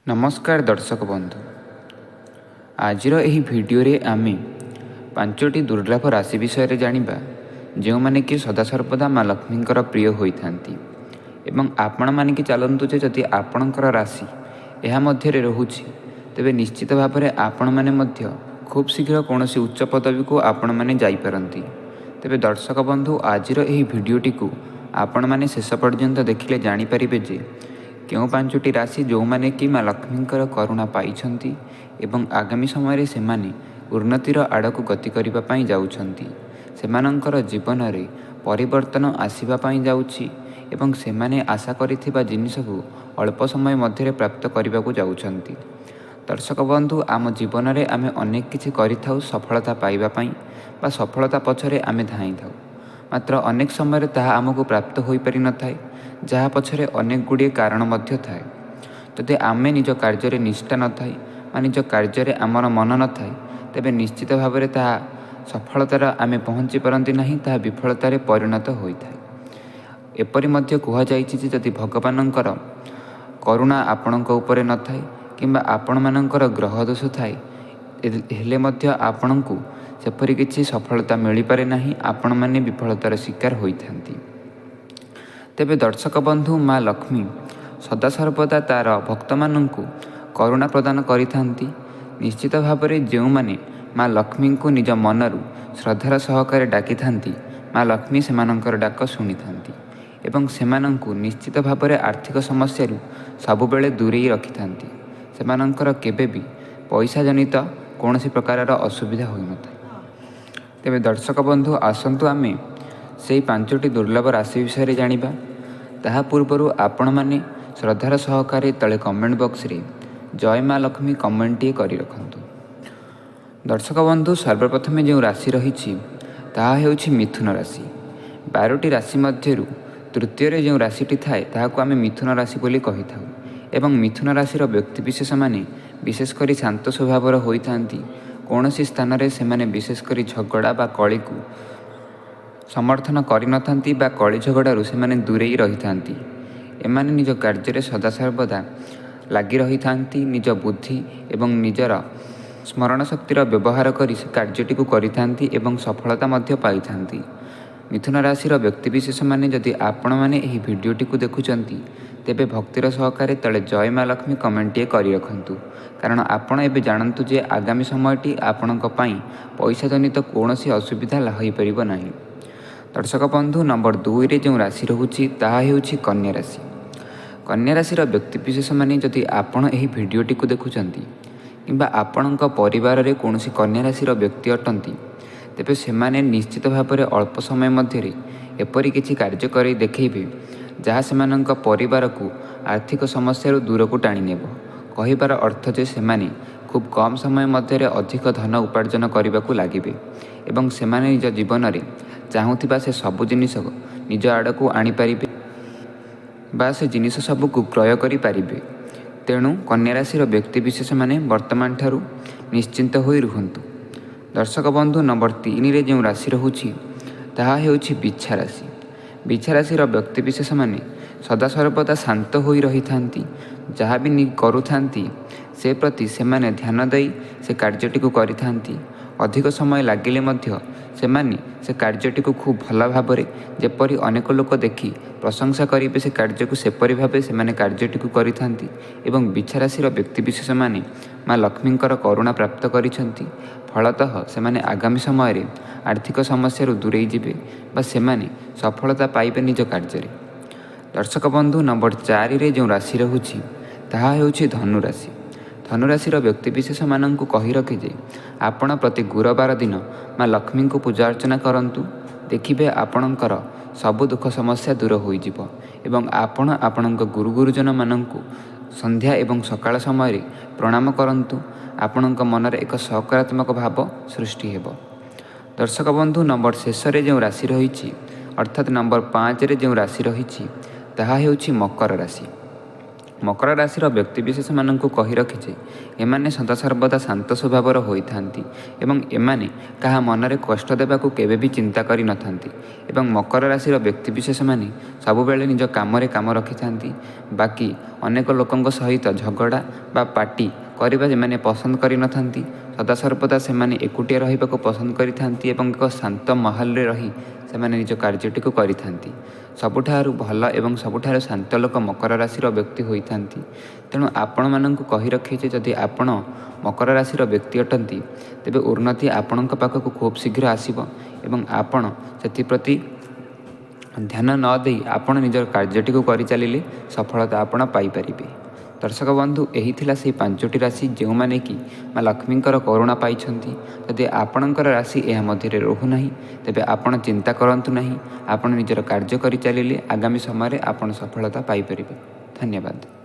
नमस्कार दर्शक बंधु, आजिर एही भिडियोरे आमे 5टी दुर्लभ राशि विषय जानिबा जो माने कि सदासर्वदा माँ लक्ष्मींकर प्रिय होइथांती एवं आपण माने कि चलंतु जे जदि आपणकर राशि एहा मध्यरे रहुछि तेबे निश्चित भाव में आपण माने मध्य खूब शीघ्र कौनसी उच्च पदवी को आपण माने जाई परंती। तेबे दर्शक बंधु, आजिर एही भिडियोटी को आपण माने शेष पर्यंत देखिले जानि परिबे जे केउं 5टी राशि जो माने कि माँ लक्ष्मींकर करुणा पाइछंती एवं आगामी समय से माने उन्नतिर आड़क गति करिबा पई जाउछंती। सेमानंकर जीवन रे परिवर्तन आसीबा पई जाउछि एवं सेमाने आशा करिथिबा जिनिस को अल्प समय मध्यरे प्राप्त करिबाकू जाउछंती। दर्शक बंधु, आम जीवन रे आमे अनेक किछि करिथाउ सफलता पाइबा पई बा सफलता पछरे आमे धाई थाउ, मात्र अनेक समय ताहा आमको प्राप्त होई पारि न थाए, जहाँ पछरे अनेक गुड़िए कारण मध्य थाए। जदि आमे निज कार्य निष्ठा न थाए बा निज कार्य आमर मन न थाए तेबे निश्चित भाव में ताहा सफलतार आमे पहुँची पारती नहीं, ताहा विफलतार परिणत होइथाए। एपरि मध्य कुहा जाइछि जे जदि भगवानंकर करुणा आपणक उपरे न थाए किंबा आपण मानंकर ग्रह दोष थाए हेले मध्य आपणकू सेपरि किछि सफलता मिल पारे नहीं, आपण माने विफलतार शिकार होइथांती। तेबे दर्शक बंधु, माँ लक्ष्मी सदासर्वदा तार भक्त मानंकु करुणा प्रदान करिथांती। निश्चित भाव में जो माने माँ लक्ष्मी को निज मनरु श्रद्धार सहकारे डाकी थांती, माँ लक्ष्मी सेमानंकर डाक शुणिथांती एवं सेमानंकु निश्चित भाव में आर्थिक समस्या सबुबेले दूरेई रखिथांती। सेमानंकर केबे भी पैसा जनित कौनसी प्रकार असुविधा होई न थाए। तेबे दर्शक बंधु, आसंतु आमे सेई 5टी दुर्लभ राशि विषय जानिबा। ताहा पूर्वरु आपण माने श्रद्धार सहकारे तले कमेंट बॉक्स रे जय माँ लक्ष्मी कमेंटटिए करि रखंतु। दर्शक बंधु, सर्वप्रथमे जो राशि रही ताहा हेउछि मिथुन राशि। 12टी राशि मध्यरु तृतीय जो राशिटी थाए ताहाकु आमे मिथुन राशि बोली कहिथाउ एवं मिथुन राशिर व्यक्तिविशेष माने विशेषकर शांत स्वभावर होइथांती। कौनसी स्थान रे सेमाने विशेषकर झगड़ा बा कली को समर्थन करिनथांती बा कली झगड़ारू सेमाने दूरेई रहिथांती। एमाने निज कार्य सदासर्वदा लगी रहिथांती। निज बुद्धि एवं निजर स्मरण शक्तिर व्यवहार करी से कार्यटी को करिथांती एवं सफलता मध्य पाइथांती। मिथुन राशिर व्यक्तिविशेष माने जदि आपण माने एही भिडियोटी को देखुचंती तेबे भक्तिर सहकारे तले जय माँ लक्ष्मी कमेंटटिए करि रखंतु, कारण आपण एबे जानंतु जे आगामी समयटी आपणक पई पैसा जनित कौनसी असुविधा होई परिबो नाही। दर्शक बंधु, नंबर 2 रे जो राशि रहुछि ताहा हेउछि कन्या राशि। कन्या राशिर व्यक्तिविशेष माने जदि आपण एही भिडियोटी को देखुचंती किंबा आपणक परिवार रे कौनसी कन्या राशिर व्यक्ति अटंती तेबे सेमाने निश्चित भाव में अल्प समय मध्यरे एपरि किछि कार्य करि देखैबे जहाँ सेमानंक परिवार को आर्थिक समस्या दूर को टाणी नेब। कहिबार अर्थ जे सेमाने खूब कम समय मध्यरे अधिक धन उपार्जन करने को लागिबे एवं सेमाने निज जीवन रे चाहूथिबा से सबु जिनिस निज आड़क आनी पारिबे बा से जिनिस सबू को क्रय करि पारिबे। तेणु कन्या राशिर व्यक्तिविशेष माने वर्तमान ठारू निश्चिंत होई रुहंतु। दर्शक बंधु, नंबर 3 रे जो राशि रहुछि ताहा हेउछि बिच्छा राशि। बिच्छा राशिर व्यक्तिविशेष माने सदासर्वदा शांत होई रहिथांती। जहाँ भी करुथांती से प्रति सेमाने ध्यान दई से कार्यटी को करिथांती। अधिक समय लागिले मध्य सेमाने से कार्यटी को खूब भल भाव में जेपरि अनेक लोक देखि प्रशंसा करिबे से कार्य को सेपरि भावे सेमाने कार्यटी को करिथांती एवं बिच्छा राशिर व्यक्तिविशेष माने माँ लक्ष्मींकर करुणा प्राप्त करिसंती। फलतः सेमाने आगामी समय रे आर्थिक समस्या दूरेई जिबे बा सेमाने सफलता पाइबे निज कार्य। दर्शक बंधु, नंबर 4 रे जो राशि रहुछि ताहा हेउछि धनु राशि। धनु राशिर व्यक्तिविशेष मानंकु कहि रखे जे आपण प्रति गुरुवार दिन माँ लक्ष्मी को पूजा अर्चना करंतु। देखिबे आपणकर सबु दुख समस्या दूर होई जिवो एवं आपण आपणक गुरु गुरुजन मानंकु संध्या एवं सकाळ समय रे प्रणाम करंतु। आपणक मनरे एक सकारात्मक भाव सृष्टि हेबो। दर्शक बंधु, नंबर शेष रे जो राशि रहिछि अर्थात नंबर 5 रे जो राशि रहिछि ताहा हेउछि मकर राशि। ମକର ରାଶିର ବ୍ୟକ୍ତିବିଶେଷମାନଙ୍କୁ କହି ରଖିଛି ଏମାନେ ସଦାସର୍ବଦା ଶାନ୍ତ ସ୍ୱଭାବର ହୋଇଥାନ୍ତି ଏବଂ ଏମାନେ କାହା ମନରେ କଷ୍ଟ ଦେବାକୁ କେବେ ବି ଚିନ୍ତା କରିନଥାନ୍ତି ଏବଂ ମକର ରାଶିର ବ୍ୟକ୍ତିବିଶେଷମାନେ ସବୁବେଳେ ନିଜ କାମରେ କାମ ରଖିଥାନ୍ତି। ବାକି ଅନେକ ଲୋକଙ୍କ ସହିତ ଝଗଡ଼ା ବା ପାଟି କରିବା ସେମାନେ ପସନ୍ଦ କରିନଥାନ୍ତି। ସଦାସର୍ବଦା ସେମାନେ ଏକୁଟିଆ ରହିବାକୁ ପସନ୍ଦ କରିଥାନ୍ତି ଏବଂ ଏକ ଶାନ୍ତ ମାହୋଲରେ ରହି ସେମାନେ ନିଜ କାର୍ଯ୍ୟଟିକୁ କରିଥାନ୍ତି। ସବୁଠାରୁ ଭଲ ଏବଂ ସବୁଠାରୁ ଶାନ୍ତ ଲୋକ ମକର ରାଶିର ବ୍ୟକ୍ତି ହୋଇଥାନ୍ତି। ତେଣୁ ଆପଣମାନଙ୍କୁ କହି ରଖିଛି ଯଦି ଆପଣ ମକର ରାଶିର ବ୍ୟକ୍ତି ଅଟନ୍ତି ତେବେ ଉନ୍ନତି ଆପଣଙ୍କ ପାଖକୁ ଖୁବ୍ ଶୀଘ୍ର ଆସିବ ଏବଂ ଆପଣ ସେଥିପ୍ରତି ଧ୍ୟାନ ନ ଦେଇ ଆପଣ ନିଜର କାର୍ଯ୍ୟଟିକୁ କରିଚାଲିଲେ ସଫଳତା ଆପଣ ପାଇପାରିବେ। ଦର୍ଶକ ବନ୍ଧୁ, ଏହି ଥିଲା ସେହି 5ଟି ରାଶି ଯେଉଁମାନେ କି ମା ଲକ୍ଷ୍ମୀଙ୍କର କରୁଣା ପାଇଛନ୍ତି। ଯଦି ଆପଣଙ୍କର ରାଶି ଏହା ମଧ୍ୟରେ ରହୁନାହିଁ ତେବେ ଆପଣ ଚିନ୍ତା କରନ୍ତୁ ନାହିଁ, ଆପଣ ନିଜର କାର୍ଯ୍ୟ କରିଚାଲିଲେ ଆଗାମୀ ସମୟରେ ଆପଣ ସଫଳତା ପାଇପାରିବେ। ଧନ୍ୟବାଦ।